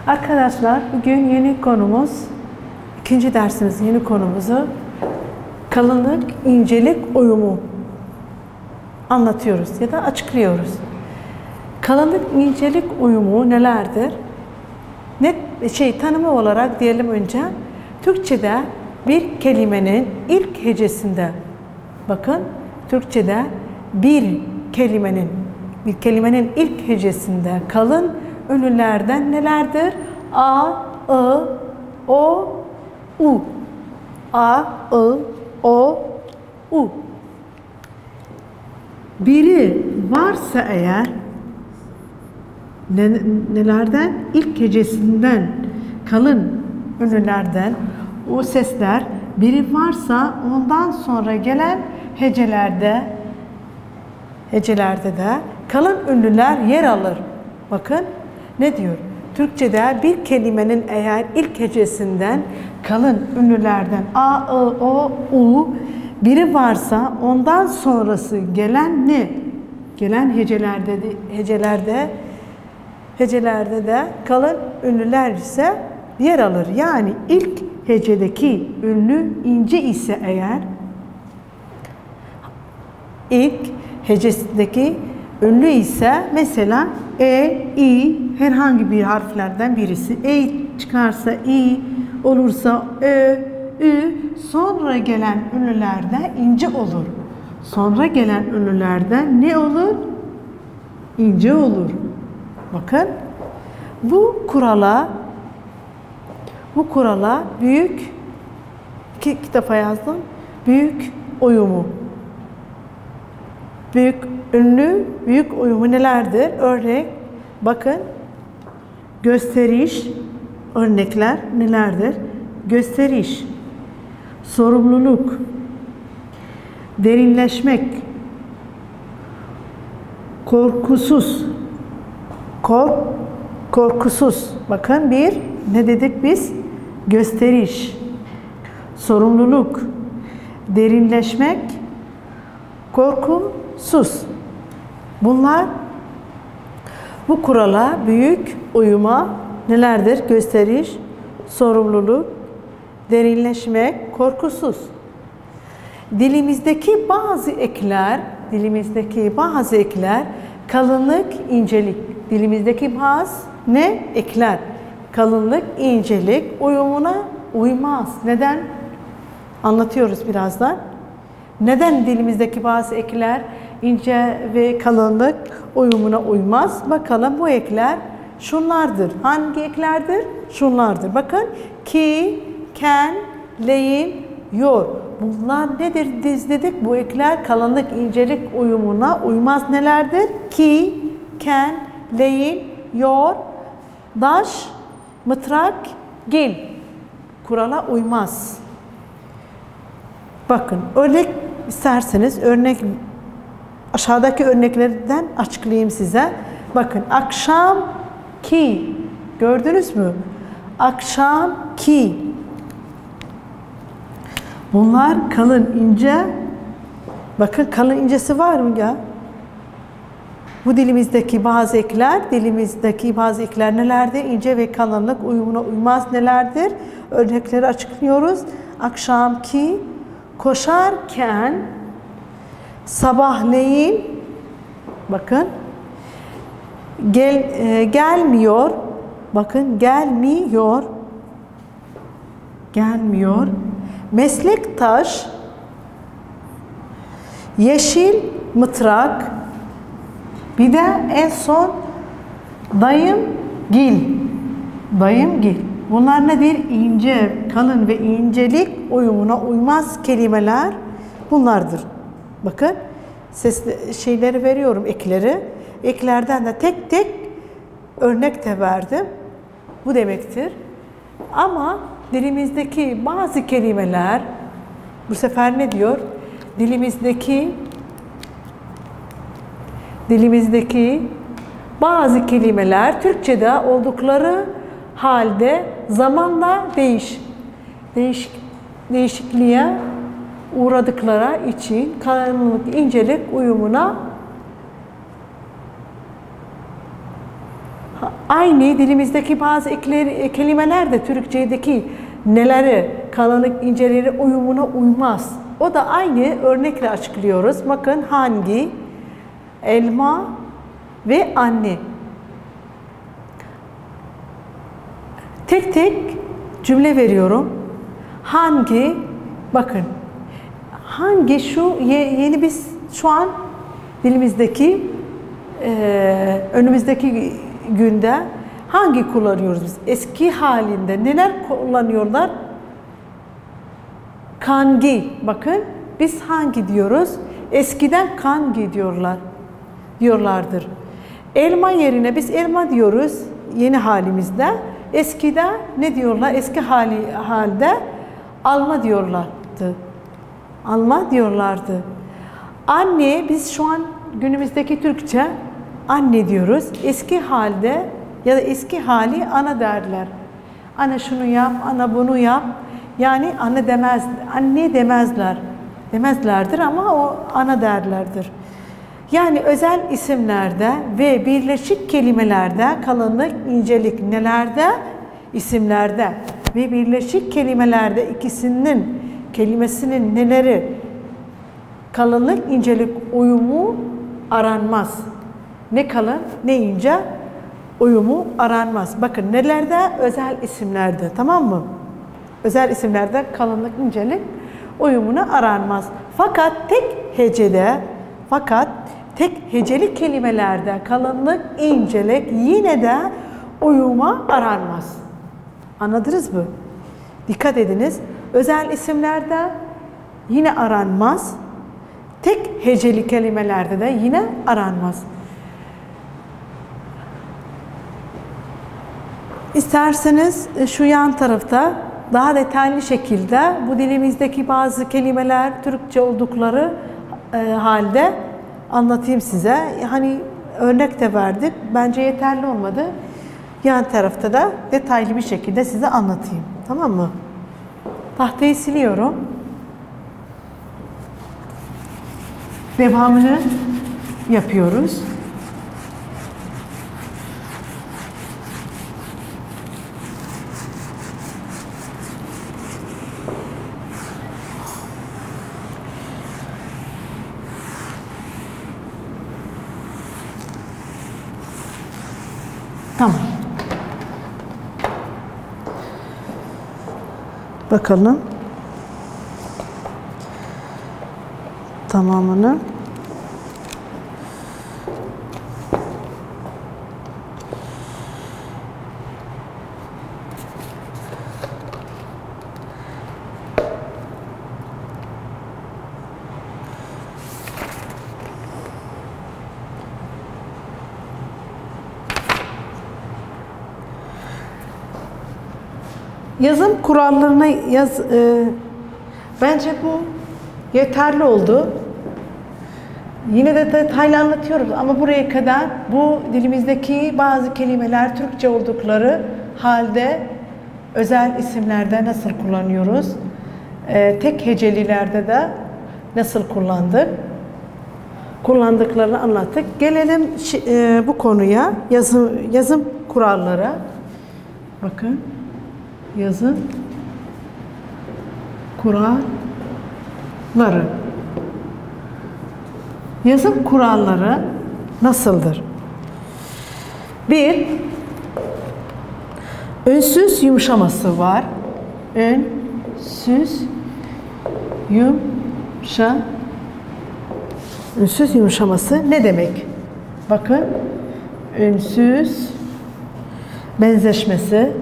Arkadaşlar bugün yeni konumuz, ikinci dersimiz yeni konumuzu kalınlık, incelik uyumu anlatıyoruz ya da açıklıyoruz. Kalınlık, incelik uyumu nelerdir? Tanımı olarak diyelim önce. Türkçe'de bir kelimenin ilk hecesinde, bakın Türkçe'de bir kelimenin ilk hecesinde kalın ünlülerden nelerdir? A, I, O, U. A, I, O, U. Biri varsa eğer nelerden? İlk hecesinden, kalın ünlülerden o sesler biri varsa ondan sonra gelen hecelerde de kalın ünlüler yer alır. Bakın ne diyor? Türkçe'de bir kelimenin eğer ilk hecesinden kalın ünlülerden A, I, O, U biri varsa ondan sonrası gelen ne? Gelen hecelerde de kalın ünlüler ise yer alır. Yani ilk hecedeki ünlü ince ise eğer, ilk hecesindeki ünlü ise mesela E, İ herhangi bir harflerden birisi. E çıkarsa İ, olursa Ö, Ü, sonra gelen ünlülerde ince olur. Sonra gelen ünlülerden ne olur? İnce olur. Bakın bu kurala büyük, iki kitaba yazdım. Büyük uyumu. Büyük ünlü, büyük uyumu nelerdir? Örnek, bakın gösteriş, örnekler nelerdir? Gösteriş, sorumluluk, derinleşmek, korkusuz, korkusuz. Bakın ne dedik biz? Gösteriş, sorumluluk, derinleşmek, korkusuz. Bunlar bu kurala büyük uyuma nelerdir? Gösteriş, sorumluluk, derinleşmek, korkusuz. Dilimizdeki bazı ekler kalınlık, incelik. Dilimizdeki bazı ekler? Kalınlık, incelik uyumuna uymaz. Neden? Anlatıyoruz birazdan. Neden dilimizdeki bazı ekler ince ve kalınlık uyumuna uymaz? Bakalım bu ekler şunlardır. Hangi eklerdir? Şunlardır. Bakın ki, ken, leyin, yor. Bunlar nedir dedik? Bu ekler kalınlık, incelik uyumuna uymaz. Nelerdir? Ki, ken, leyin, yor, daş, mıtrak, gil. Kurala uymaz. Bakın örnek isterseniz aşağıdaki örneklerden açıklayayım size. Bakın akşam ki, gördünüz mü? Akşam ki. Bunlar kalın, ince. Bakın kalın, incesi var mı ya? Bu dilimizdeki bazı ekler nelerdir? İnce ve kalınlık uyumuna uymaz nelerdir? Örnekleri açıklıyoruz. Akşamki, koşarken, sabahleyin, bakın gelmiyor, bakın gelmiyor, meslektaş, yeşil mıtrak, bir de en son dayım gil. Bunlar nedir? İnce, kalın ve incelik uyumuna uymaz kelimeler bunlardır. Bakın şeyleri veriyorum, ekleri. Eklerden de tek tek örnek de verdim. Bu demektir. Ama dilimizdeki bazı kelimeler bu sefer ne diyor? Dilimizdeki bazı kelimeler Türkçe'de oldukları halde zamanla değişikliğe uğradıkları için kalınlık, incelik uyumuna Aynı dilimizdeki bazı kelimeler de Türkçedeki neleri, kalınlık, inceleri uyumuna uymaz. O da aynı örnekle açıklıyoruz. Bakın hangi, elma ve anne. Tek tek cümle veriyorum. Hangi, bakın. Hangi şu yeni biz şu an dilimizdeki önümüzdeki günde hangi kullanıyoruz biz? Eski halinde neler kullanıyorlar? Kangi. Bakın biz hangi diyoruz? Eskiden kangi diyorlardır. Elma yerine biz elma diyoruz yeni halimizde. Eskide ne diyorlar? Eski halde alma diyorlardı. Alma diyorlardı. Anne biz şu an günümüzdeki Türkçe anne diyoruz. Eski halde ya da eski hali ana derler. Ana şunu yap, ana bunu yap. Yani anne demezlerdir ama o ana derlerdir. Yani özel isimlerde ve birleşik kelimelerde kalınlık, incelik nelerde? İsimlerde ve birleşik kelimelerde ikisinin kelimesinin neleri? Kalınlık, incelik uyumu aranmaz. Ne kalın ne ince uyumu aranmaz. Bakın nelerde? Özel isimlerde, tamam mı? Özel isimlerde kalınlık, incelik uyumuna aranmaz. Fakat tek heceli kelimelerde kalınlık, incelik yine de uyuma aranmaz. Anladınız mı? Dikkat ediniz. Özel isimlerde yine aranmaz. Tek heceli kelimelerde de yine aranmaz. İsterseniz şu yan tarafta daha detaylı şekilde bu dilimizdeki bazı kelimeler Türkçe oldukları halde anlatayım size. Hani örnek de verdik. Bence yeterli olmadı. Yan tarafta da detaylı bir şekilde size anlatayım. Tamam mı? Tahtayı siliyorum. Devamını yapıyoruz. Tamam. Bakalım. Tamamını. Yazım kurallarına bence bu yeterli oldu. Yine de detaylı anlatıyoruz ama buraya kadar bu dilimizdeki bazı kelimeler Türkçe oldukları halde özel isimlerde nasıl kullanıyoruz? Tek hecelilerde de nasıl kullandıklarını anlattık. Gelelim bu konuya, yazım kuralları. Bakın. Yazım kuralları. Yazım kuralları nasıldır? 1. Ünsüz yumuşaması var. Ünsüz yumuşaması ne demek? Bakın. Ünsüz benzeşmesi.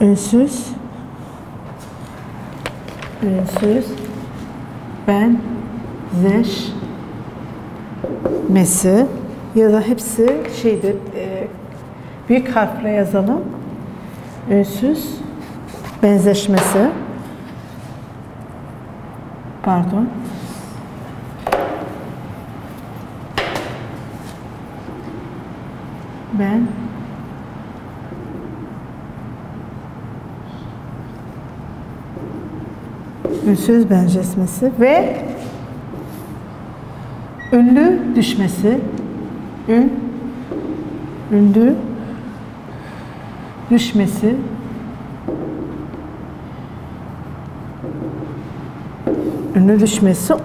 Ünsüz benzeşmesi ya da hepsi şeydir, büyük harfle yazalım. Ünsüz benzeşmesi. Pardon. Ünsüz benzeşmesi ve ünlü düşmesi. ünlü düşmesi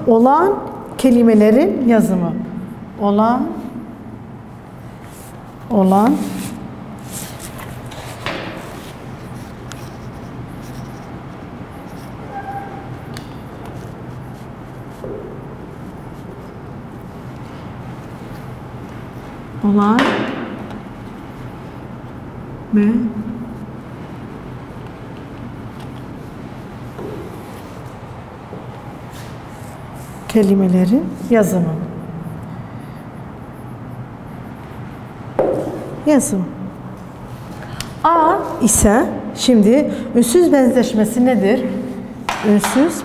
olan kelimelerin yazımı. Olan ve kelimelerin yazımı. A ise şimdi ünsüz benzeşmesi nedir? Ünsüz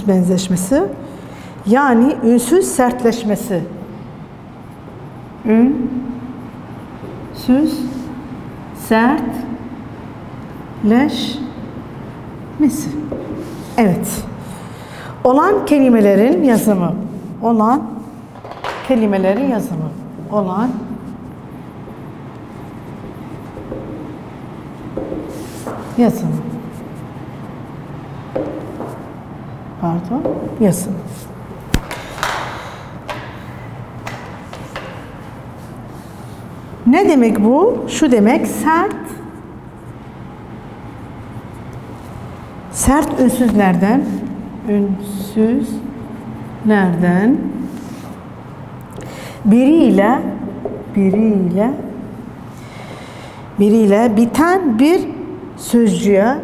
benzeşmesi yani ünsüz sertleşmesi. Ünsüz sertleşmesi. Evet. Olan kelimelerin yazımı. Yazım. Ne demek bu? Şu demek, sert ünsüzlerden biriyle biten bir sözcüğe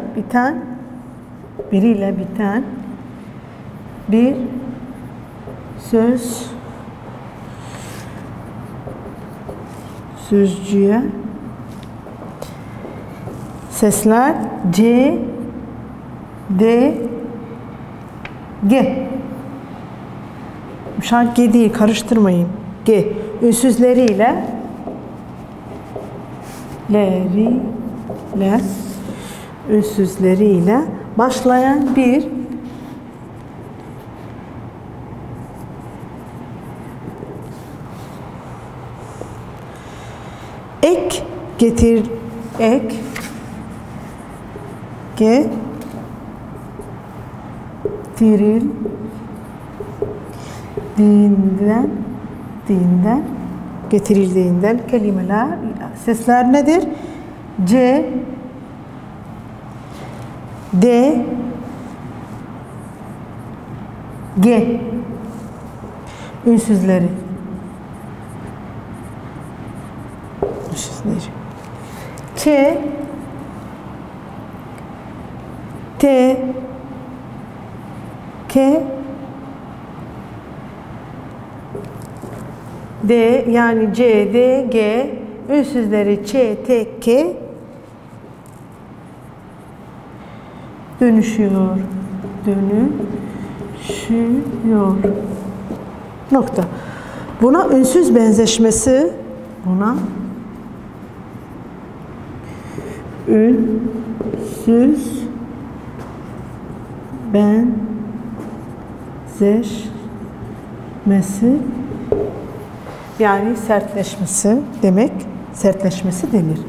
bir sözcüğe sesler C, D, G. Şu an G değil, karıştırmayın. G. Ünsüzleriyle başlayan bir getirildiğinden kelimeler, sesler nedir? C, D, G ünsüzleri. Ç, T, K, D yani C, D, G ünsüzleri Ç, T, K dönüşüyor. Nokta. Buna ünsüz benzeşmesi, ünsüz benzeşmesi yani sertleşmesi demek, sertleşmesi denir.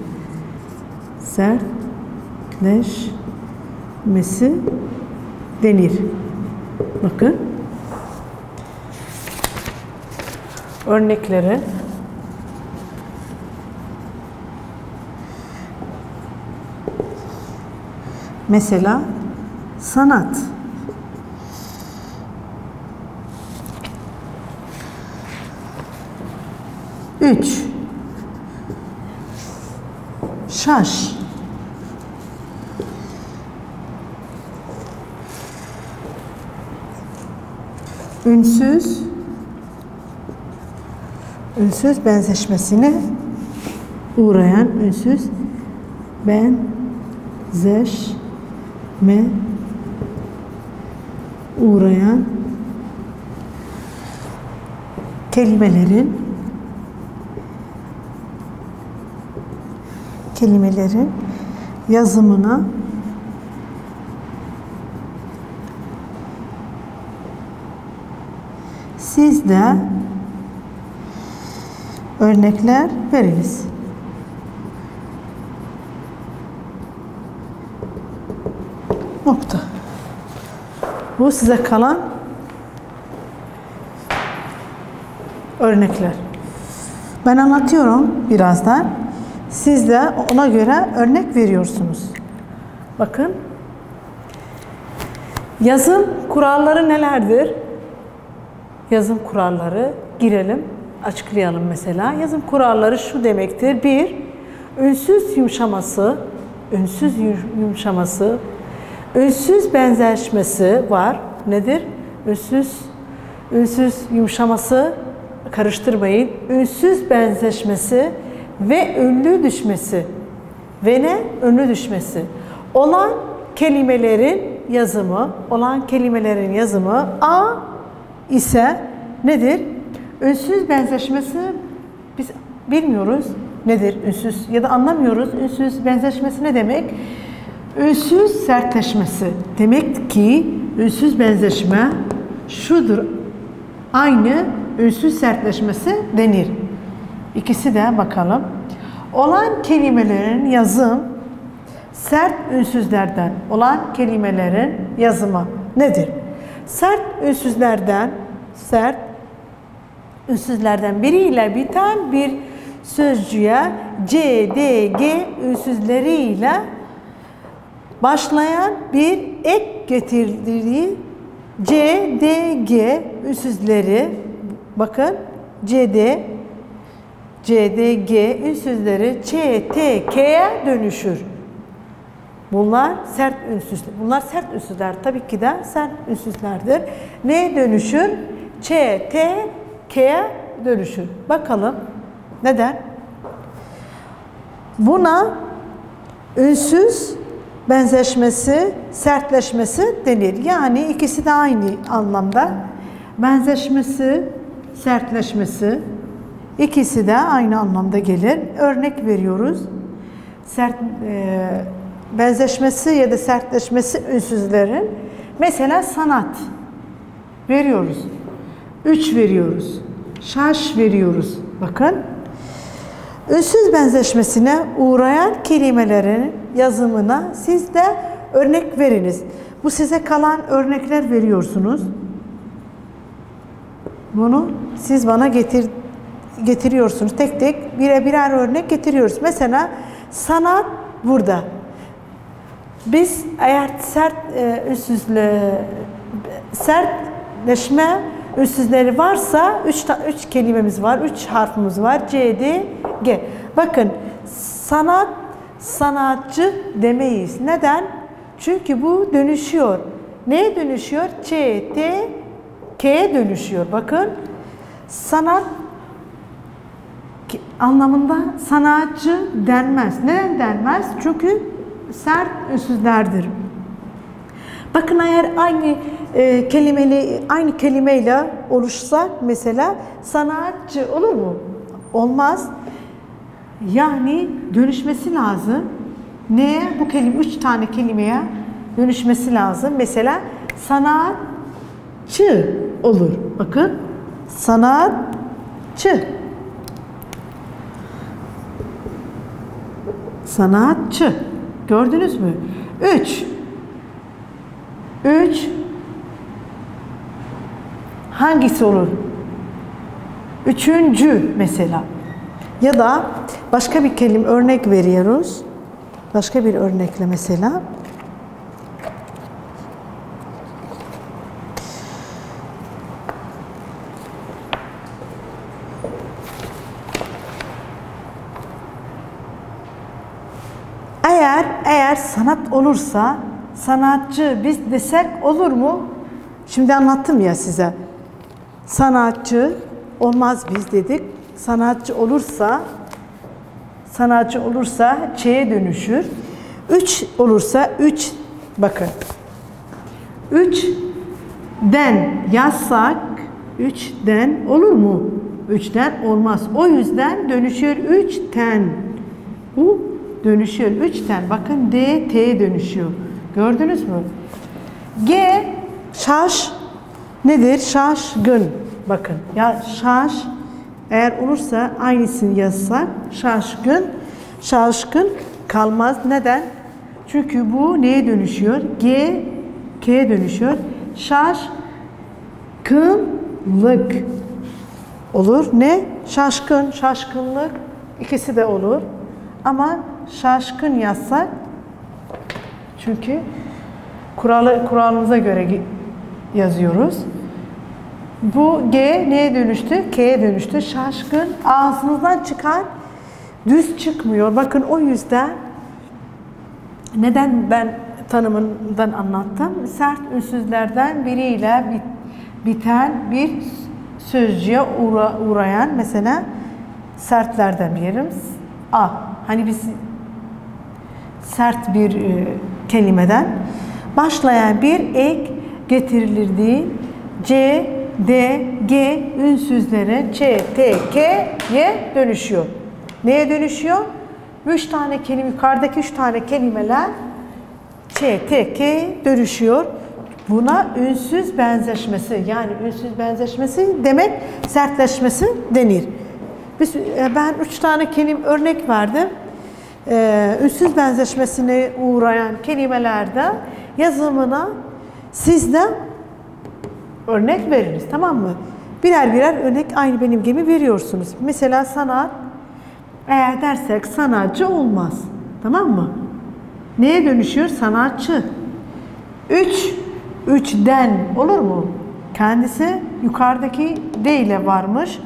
Sertleşmesi denir. Bakın. Örnekleri. Mesela sanat. Üç. Şaş. Ünsüz benzeşmesine uğrayan ünsüz uğrayan kelimelerin kelimelerin yazımına siz de örnekler veriniz. Nokta. Bu size kalan örnekler. Ben anlatıyorum birazdan. Siz de ona göre örnek veriyorsunuz. Bakın. Yazım kuralları nelerdir? Yazım kuralları girelim, açıklayalım mesela. Yazım kuralları şu demektir. 1. Ünsüz yumuşaması, ünsüz benzeşmesi var. Nedir? Ünsüz yumuşaması, karıştırmayın. Ünsüz benzeşmesi ve ünlü düşmesi. Ve ne? Ünlü düşmesi. Olan kelimelerin yazımı A ise nedir? Ünsüz benzeşmesi biz bilmiyoruz nedir ünsüz ya da anlamıyoruz. Ünsüz benzeşmesi ne demek? Ünsüz sertleşmesi. Demek ki ünsüz benzeşme şudur. Aynı ünsüz sertleşmesi denir. İkisi de bakalım. Olan kelimelerin yazım sert ünsüzlerden olan kelimelerin yazımı nedir? Sert ünsüzlerden biriyle biten bir sözcüğe C, D, G ünsüzleriyle başlayan bir ek getirdiği C, D, G ünsüzleri, bakın C, D, G ünsüzleri Ç, T, K'ye dönüşür. Bunlar sert ünsüzler. Bunlar sert ünsüzler. Tabii ki de sert ünsüzlerdir. Neye dönüşür? Ç, T, K'ye dönüşür. Bakalım. Neden? Buna ünsüz benzeşmesi, sertleşmesi denir. Yani ikisi de aynı anlamda. Benzeşmesi, sertleşmesi ikisi de aynı anlamda gelir. Örnek veriyoruz. Benzeşmesi ya da sertleşmesi ünsüzlerin. Mesela sanat veriyoruz. 3 veriyoruz. Şaş veriyoruz. Bakın. Ünsüz benzeşmesine uğrayan kelimelerin yazımına siz de örnek veriniz. Bu size kalan örnekler veriyorsunuz. Bunu siz bana getiriyorsunuz. Tek tek birer örnek getiriyoruz. Mesela sanat burada. Biz eğer sertleşme ünsüzleri varsa 3 kelimemiz var, 3 harfimiz var. C, D, G. Bakın sanat, sanatçı demeyiz. Neden? Çünkü bu dönüşüyor. Neye dönüşüyor? Ç, T, K'ye dönüşüyor. Bakın sanat anlamında sanatçı denmez. Neden denmez? Çünkü sert ünsüzlerdir. Bakın eğer aynı kelimeyle oluşsa mesela sanatçı olur mu? Olmaz. Yani dönüşmesi lazım. Neye? Bu kelime 3 tane kelimeye dönüşmesi lazım. Mesela sanatçı olur. Bakın sanatçı. Sanatçı. Gördünüz mü? 3 hangisi olur? Üçüncü mesela. Ya da başka bir kelime örnek veriyoruz. Başka bir örnekle mesela. Eğer sanat olursa sanatçı biz desek olur mu? Şimdi anlattım ya size. Sanatçı olmaz biz dedik. Sanatçı olursa Ç'ye dönüşür. 3 olursa 3 bakın. 3'den yazsak 3'den olur mu? 3'ten olmaz. O yüzden dönüşüyor 3'ten. Bu dönüşüyor. 3'ten bakın D, T'ye dönüşüyor. Gördünüz mü? G, şaş nedir? Şaşgın. Bakın ya şaş eğer olursa aynısını yazsak şaşkın, şaşkın kalmaz. Neden? Çünkü bu neye dönüşüyor? G, K'ye dönüşüyor. Şaşkınlık olur. Ne? Şaşkın, şaşkınlık ikisi de olur. Ama şaşkın yazsak çünkü kuralımıza göre yazıyoruz. Bu G neye dönüştü? K'ye dönüştü. Şaşkın ağzınızdan çıkan düz çıkmıyor. Bakın o yüzden neden ben tanımından anlattım? Sert ünsüzlerden biriyle biten bir sözcüğe uğrayan mesela sertlerden diyelim. A. Hani biz sert bir kelimeden başlayan bir ek getirilirdi. C, D, G ünsüzleri Ç, T, K'ye dönüşüyor. Neye dönüşüyor? 3 tane kelime, yukarıdaki 3 tane kelimeler Ç, T, K'ye dönüşüyor. Buna ünsüz benzeşmesi, yani ünsüz benzeşmesi demek sertleşmesi denir. Ben 3 tane kelime örnek verdim. Ünsüz benzeşmesine uğrayan kelimelerde yazımına siz de örnek veririz, tamam mı? Birer birer örnek aynı benim gibi veriyorsunuz. Mesela sanat, eğer dersek sanatçı olmaz, tamam mı? Neye dönüşüyor? Sanatçı. 3'den olur mu? Kendisi yukarıdaki D ile varmış.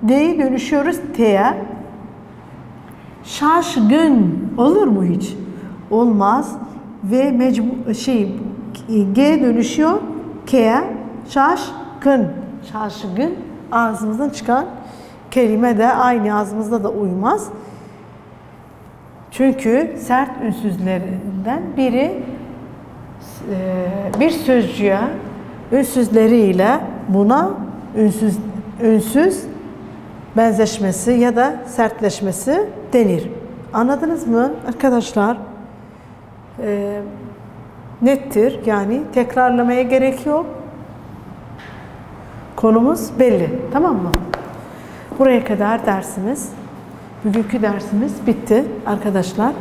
D'yi dönüşüyoruz T'ye. Şaşgın olur mu hiç? Olmaz. Ve G dönüşüyor K'ye. Şaşkın. Şaşgın ağzımızdan çıkan kelime de aynı ağzımızda da uymaz. Çünkü sert ünsüzlerinden biri bir sözcüğe ünsüzleriyle buna ünsüz benzeşmesi ya da sertleşmesi denir. Anladınız mı arkadaşlar? Nettir. Yani tekrarlamaya gerek yok. Konumuz belli. Tamam mı? Buraya kadar dersimiz, bugünkü dersimiz bitti arkadaşlar.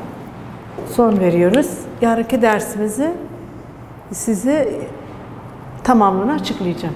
Son veriyoruz. Yarınki dersimizi size tamamını açıklayacağım.